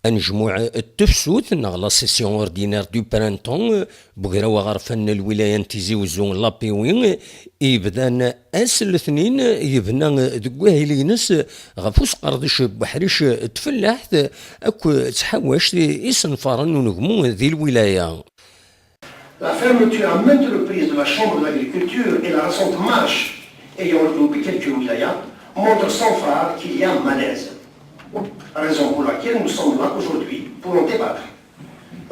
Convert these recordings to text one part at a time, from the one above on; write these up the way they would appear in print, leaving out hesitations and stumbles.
نجموع التفسوت نغ لا سيسيون اوردينير دو برانتون بغراو غرفن الولايه نتيزي وزون لابيوين يبدا اس الاثنين يبنى دكواهيلينس غفوس قردش بحريش تفلاحت اكو تحواش يسنفرن ونقمو ذي الولايه. La fermeture à maintes reprises de la Chambre d'agriculture et la récente marche ayant regroupé quelques wilayas montrent sans phare qu'il y a malaise. Raison pour laquelle nous sommes là aujourd'hui pour en débattre,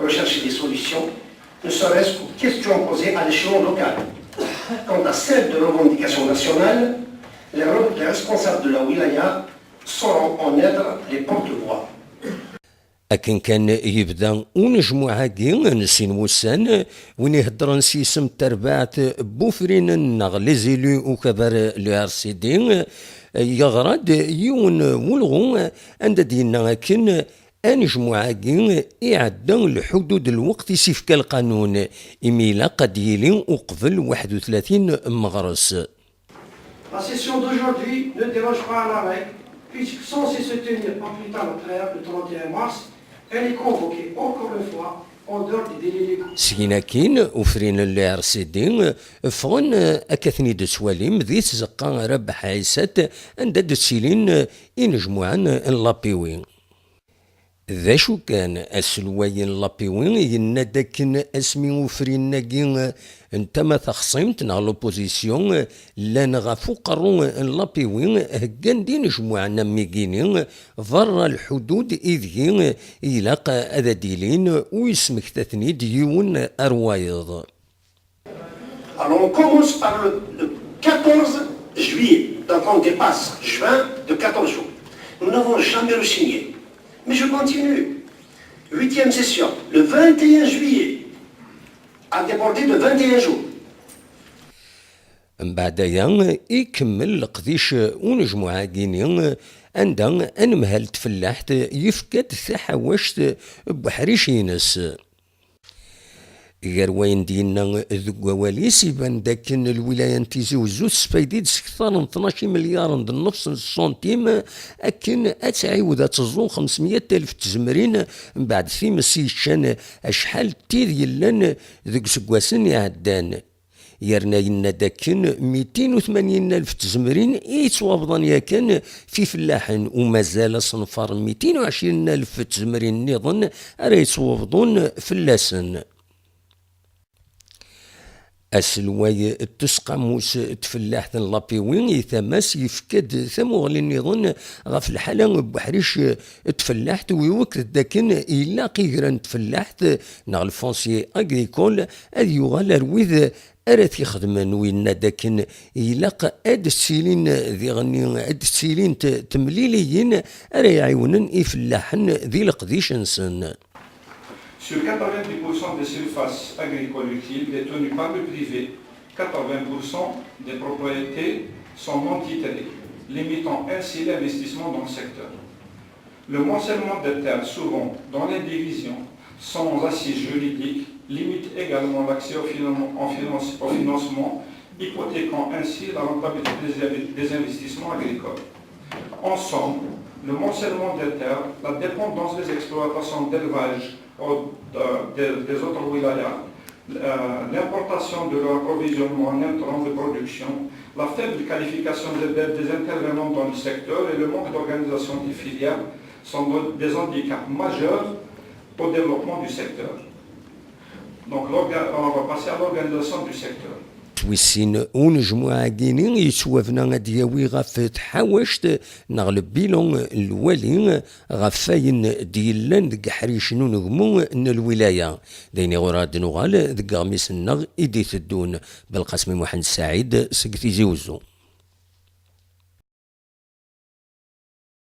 rechercher des solutions, ne serait-ce qu'aux questions posées à l'échelon local. Quant à celle de revendication nationale, les responsables de la wilaya sauront en être les porte-voix. أكن كان يبدا ونجمو عاقي نسين موسان وين يهدر نسيسم تربعت بوفرين نغ لي زيلو وكبر لو ار سي دي يغرد يون ولغو عند دينا كن انجمو عاقي يعدى الحدود الوقت يسيفك القانون إميلا قد يلي وقبل 31 مغرس. La session d'aujourd'hui ne déroge pas à la règle, puisque censée se tenir pas plus tard le 31 mars, elle est convoquée encore une fois en dehors des délais légaux. سيناكين وفرين اللي ار سي دي فغن اكاثني دسواليم ذي تزقا ربح عيسات عند دسيلين ينجموعن اللابيوين. ذا شو كان السلواين لابيوين ينادكن اسمي وفرين ناقين انت ما تخصمت نا لوبوزيسيون لان غافو قرون لابيوين هكان دي نجموعنا ميكينين ضر الحدود اذين يلاقى اذا ديلين ويسمك تثني ديون اروايض. Alors on commence par le 14 juillet, donc on dépasse juin de 14 jours. Nous n'avons jamais re-signé. Mais je continue. 8e session, le 21 juillet, a débordé de 21 jours. بعديا يكمل القديش ونجمو عاقينين عندها انمهل تفلاحت يفكد ثحوشت بحريش ينس. غير وين دينا ذو واليس يبان داكن الولايه نتيزي وزوز سفايديد سكثر من 12 مليار نص سنتيم اكن اتعاود تزون 500 الف تزمرين من بعد ثيم السيشان اشحال تير يلان ذوك سكواسن يعدان يرنا ينا داكن 280 الف تزمرين يتوابضان ياكن في فلاحن ومازال صنفار 220 الف تزمرين نظن راه يتوابضون فلاسن. السلواي تسقى موس تفلاح لابيوين يثماس يفكد ثموغلي نظن غف الحالة بحريش تفلاحت ويوكد داكن إلا قيغران تفلاحت نغ الفونسي أغريكول أذ يغال رويذ أرث يخدمن وين داكن إلاق أد السيلين ذي غني أد السيلين تمليليين أرى يعيونن يفلاحن ذي القديش نسن. Sur 90% des surfaces agricoles utiles détenues par le privé, 80% des propriétés sont non titrées, limitant ainsi l'investissement dans le secteur. Le morcellement de terres, souvent dans les divisions sans assise juridique, limite également l'accès au financement, hypothéquant ainsi la rentabilité des investissements agricoles. En somme, le morcellement des terres, la dépendance des exploitations d'élevage des autres wilayas, l'importation de leur approvisionnement en intrants de production, la faible qualification des intervenants dans le secteur et le manque d'organisation des filières sont des handicaps majeurs au développement du secteur. Donc on va passer à l'organisation du secteur. تويسين ونجمو عاقينين يتوافنا دياوي غاف تحاوشت نغلب بيلون الوالي غفاين ديلان دق حريشنو نغمو الولاية ديني غراد نغال دق غميس النغ إدي تدون بالقاسم محمد سعيد سكتي زيوزو.